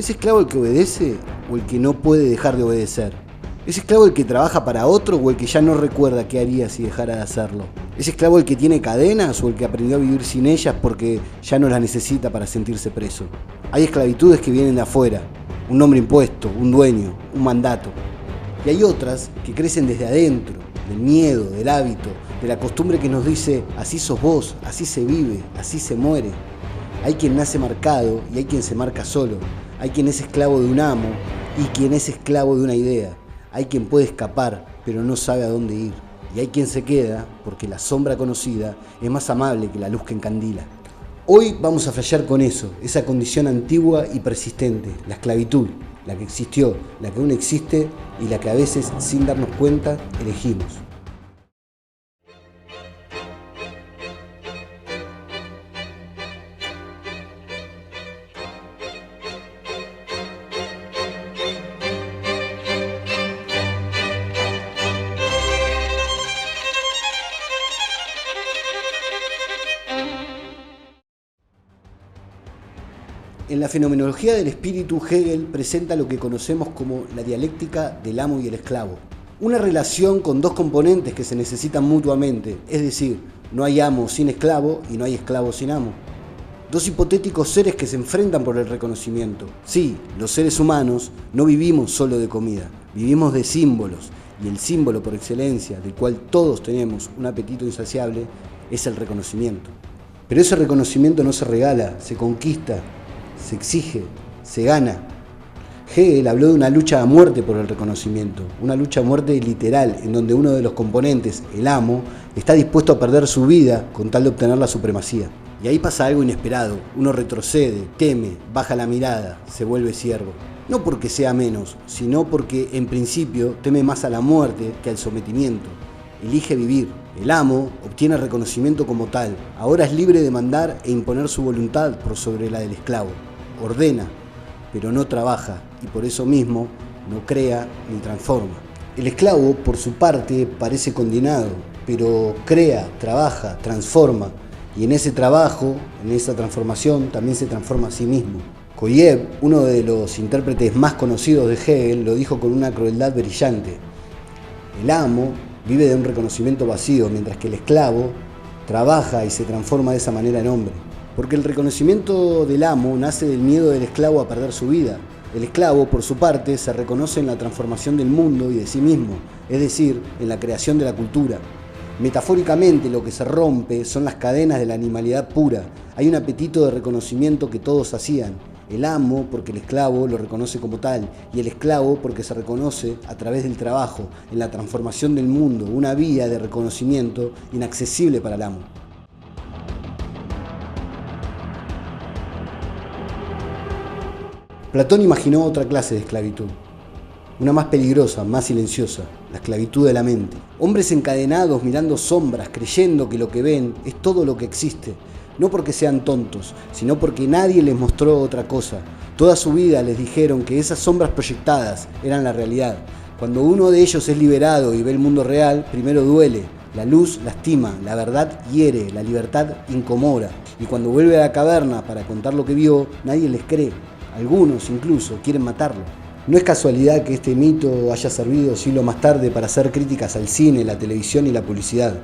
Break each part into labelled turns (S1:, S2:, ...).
S1: ¿Es esclavo el que obedece o el que no puede dejar de obedecer? ¿Es esclavo el que trabaja para otro o el que ya no recuerda qué haría si dejara de hacerlo? ¿Es esclavo el que tiene cadenas o el que aprendió a vivir sin ellas porque ya no las necesita para sentirse preso? Hay esclavitudes que vienen de afuera, un nombre impuesto, un dueño, un mandato. Y hay otras que crecen desde adentro, del miedo, del hábito, de la costumbre que nos dice: así sos vos, así se vive, así se muere. Hay quien nace marcado y hay quien se marca solo. Hay quien es esclavo de un amo y quien es esclavo de una idea. Hay quien puede escapar, pero no sabe a dónde ir. Y hay quien se queda porque la sombra conocida es más amable que la luz que encandila. Hoy vamos a flashear con eso, esa condición antigua y persistente, la esclavitud, la que existió, la que aún existe y la que a veces, sin darnos cuenta, elegimos. En la fenomenología del espíritu, Hegel presenta lo que conocemos como la dialéctica del amo y el esclavo. Una relación con dos componentes que se necesitan mutuamente, es decir, no hay amo sin esclavo y no hay esclavo sin amo. Dos hipotéticos seres que se enfrentan por el reconocimiento. Sí, los seres humanos no vivimos solo de comida, vivimos de símbolos, y el símbolo por excelencia, del cual todos tenemos un apetito insaciable, es el reconocimiento. Pero ese reconocimiento no se regala, se conquista, se exige, se gana. Hegel habló de una lucha a muerte por el reconocimiento, una lucha a muerte literal, en donde uno de los componentes, el amo, está dispuesto a perder su vida con tal de obtener la supremacía. Y ahí pasa algo inesperado, uno retrocede, teme, baja la mirada, se vuelve siervo. No porque sea menos, sino porque en principio teme más a la muerte que al sometimiento. Elige vivir. El amo obtiene reconocimiento como tal. Ahora es libre de mandar e imponer su voluntad por sobre la del esclavo. Ordena, pero no trabaja, y por eso mismo no crea ni transforma. El esclavo, por su parte, parece condenado, pero crea, trabaja, transforma, y en ese trabajo, en esa transformación, también se transforma a sí mismo. Koyev, uno de los intérpretes más conocidos de Hegel, lo dijo con una crueldad brillante. El amo vive de un reconocimiento vacío, mientras que el esclavo trabaja y se transforma de esa manera en hombre. Porque el reconocimiento del amo nace del miedo del esclavo a perder su vida. El esclavo, por su parte, se reconoce en la transformación del mundo y de sí mismo, es decir, en la creación de la cultura. Metafóricamente, lo que se rompe son las cadenas de la animalidad pura. Hay un apetito de reconocimiento que todos hacían. El amo porque el esclavo lo reconoce como tal, y el esclavo porque se reconoce a través del trabajo, en la transformación del mundo, una vía de reconocimiento inaccesible para el amo. Platón imaginó otra clase de esclavitud, una más peligrosa, más silenciosa, la esclavitud de la mente. Hombres encadenados mirando sombras, creyendo que lo que ven es todo lo que existe. No porque sean tontos, sino porque nadie les mostró otra cosa. Toda su vida les dijeron que esas sombras proyectadas eran la realidad. Cuando uno de ellos es liberado y ve el mundo real, primero duele. La luz lastima, la verdad hiere, la libertad incomoda. Y cuando vuelve a la caverna para contar lo que vio, nadie les cree. Algunos incluso quieren matarlo. No es casualidad que este mito haya servido siglos más tarde para hacer críticas al cine, la televisión y la publicidad.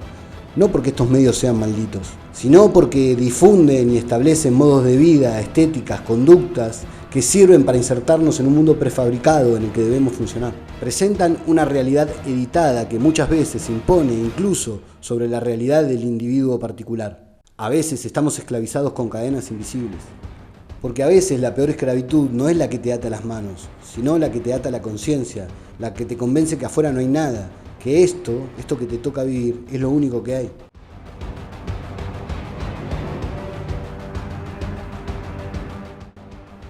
S1: No porque estos medios sean malditos, sino porque difunden y establecen modos de vida, estéticas, conductas que sirven para insertarnos en un mundo prefabricado en el que debemos funcionar. Presentan una realidad editada que muchas veces impone incluso sobre la realidad del individuo particular. A veces estamos esclavizados con cadenas invisibles. Porque a veces la peor esclavitud no es la que te ata las manos, sino la que te ata la conciencia, la que te convence que afuera no hay nada, que esto que te toca vivir, es lo único que hay.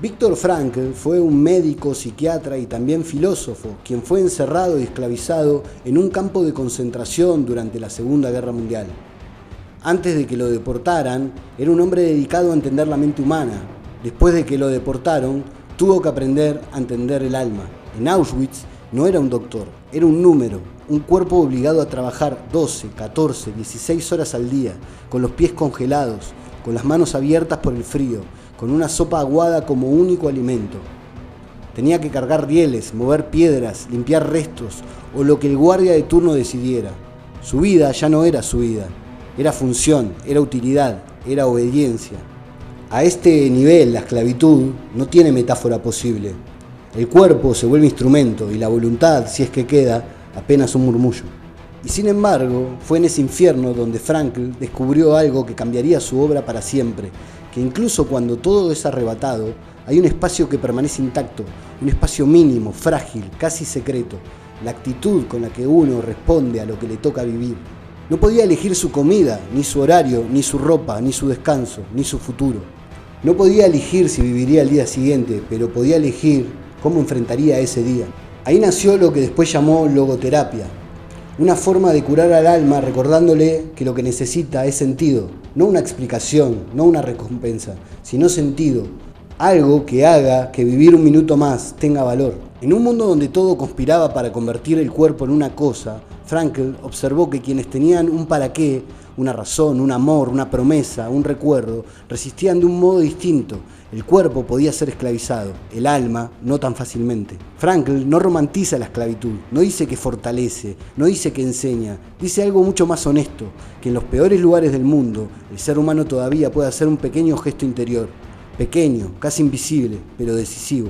S1: Viktor Frankl fue un médico, psiquiatra y también filósofo, quien fue encerrado y esclavizado en un campo de concentración durante la Segunda Guerra Mundial. Antes de que lo deportaran, era un hombre dedicado a entender la mente humana. Después de que lo deportaron, tuvo que aprender a entender el alma. En Auschwitz no era un doctor, era un número, un cuerpo obligado a trabajar 12, 14, 16 horas al día, con los pies congelados, con las manos abiertas por el frío, con una sopa aguada como único alimento. Tenía que cargar rieles, mover piedras, limpiar restos o lo que el guardia de turno decidiera. Su vida ya no era su vida, era función, era utilidad, era obediencia. A este nivel la esclavitud no tiene metáfora posible. El cuerpo se vuelve instrumento y la voluntad, si es que queda, apenas un murmullo. Y sin embargo, fue en ese infierno donde Frankl descubrió algo que cambiaría su obra para siempre, que incluso cuando todo es arrebatado, hay un espacio que permanece intacto, un espacio mínimo, frágil, casi secreto, la actitud con la que uno responde a lo que le toca vivir. No podía elegir su comida, ni su horario, ni su ropa, ni su descanso, ni su futuro. No podía elegir si viviría el día siguiente, pero podía elegir cómo enfrentaría ese día. Ahí nació lo que después llamó logoterapia, una forma de curar al alma recordándole que lo que necesita es sentido, no una explicación, no una recompensa, sino sentido, algo que haga que vivir un minuto más tenga valor. En un mundo donde todo conspiraba para convertir el cuerpo en una cosa, Frankl observó que quienes tenían un para qué, una razón, un amor, una promesa, un recuerdo, resistían de un modo distinto. El cuerpo podía ser esclavizado, el alma no tan fácilmente. Frankl no romantiza la esclavitud, no dice que fortalece, no dice que enseña, dice algo mucho más honesto, que en los peores lugares del mundo el ser humano todavía puede hacer un pequeño gesto interior, pequeño, casi invisible, pero decisivo.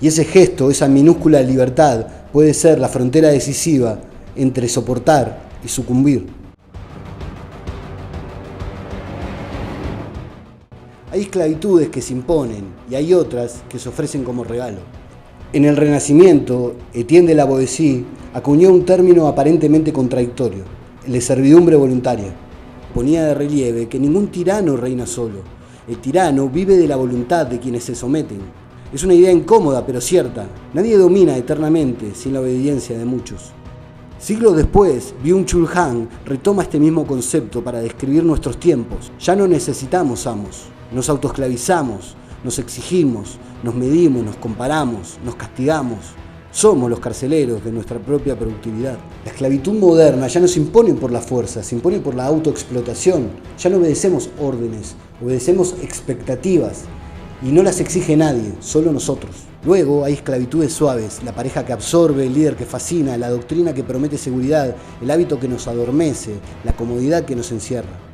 S1: Y ese gesto, esa minúscula libertad, puede ser la frontera decisiva entre soportar y sucumbir. Hay esclavitudes que se imponen y hay otras que se ofrecen como regalo. En el Renacimiento, Etienne de la Boétie acuñó un término aparentemente contradictorio, el de servidumbre voluntaria. Ponía de relieve que ningún tirano reina solo. El tirano vive de la voluntad de quienes se someten. Es una idea incómoda pero cierta. Nadie domina eternamente sin la obediencia de muchos. Siglos después, Byung-Chul Han retoma este mismo concepto para describir nuestros tiempos. Ya no necesitamos amos. Nos autoesclavizamos, nos exigimos, nos medimos, nos comparamos, nos castigamos. Somos los carceleros de nuestra propia productividad. La esclavitud moderna ya no se impone por la fuerza, se impone por la autoexplotación. Ya no obedecemos órdenes, obedecemos expectativas. Y no las exige nadie, solo nosotros. Luego hay esclavitudes suaves, la pareja que absorbe, el líder que fascina, la doctrina que promete seguridad, el hábito que nos adormece, la comodidad que nos encierra.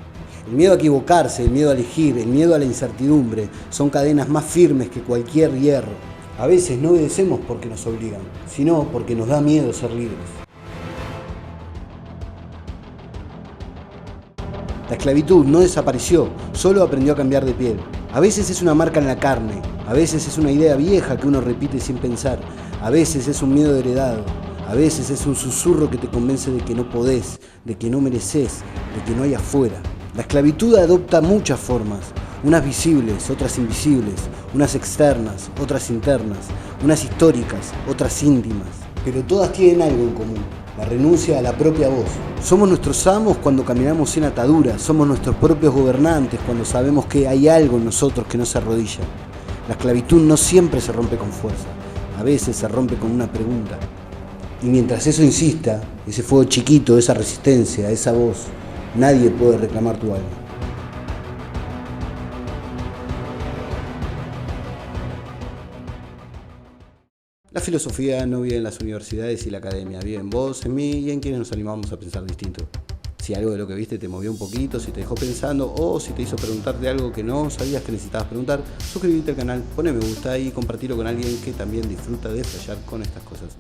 S1: El miedo a equivocarse, el miedo a elegir, el miedo a la incertidumbre son cadenas más firmes que cualquier hierro. A veces no obedecemos porque nos obligan, sino porque nos da miedo ser libres. La esclavitud no desapareció, solo aprendió a cambiar de piel. A veces es una marca en la carne, a veces es una idea vieja que uno repite sin pensar, a veces es un miedo heredado, a veces es un susurro que te convence de que no podés, de que no mereces, de que no hay afuera. La esclavitud adopta muchas formas, unas visibles, otras invisibles, unas externas, otras internas, unas históricas, otras íntimas, pero todas tienen algo en común, la renuncia a la propia voz. Somos nuestros amos cuando caminamos sin ataduras, somos nuestros propios gobernantes cuando sabemos que hay algo en nosotros que no se arrodilla. La esclavitud no siempre se rompe con fuerza, a veces se rompe con una pregunta. Y mientras eso insista, ese fuego chiquito, esa resistencia, esa voz, nadie puede reclamar tu alma. La filosofía no vive en las universidades y la academia, vive en vos, en mí y en quienes nos animamos a pensar distinto. Si algo de lo que viste te movió un poquito, si te dejó pensando o si te hizo preguntarte algo que no sabías que necesitabas preguntar, suscríbete al canal, poné me gusta y compartirlo con alguien que también disfruta de flashear con estas cosas.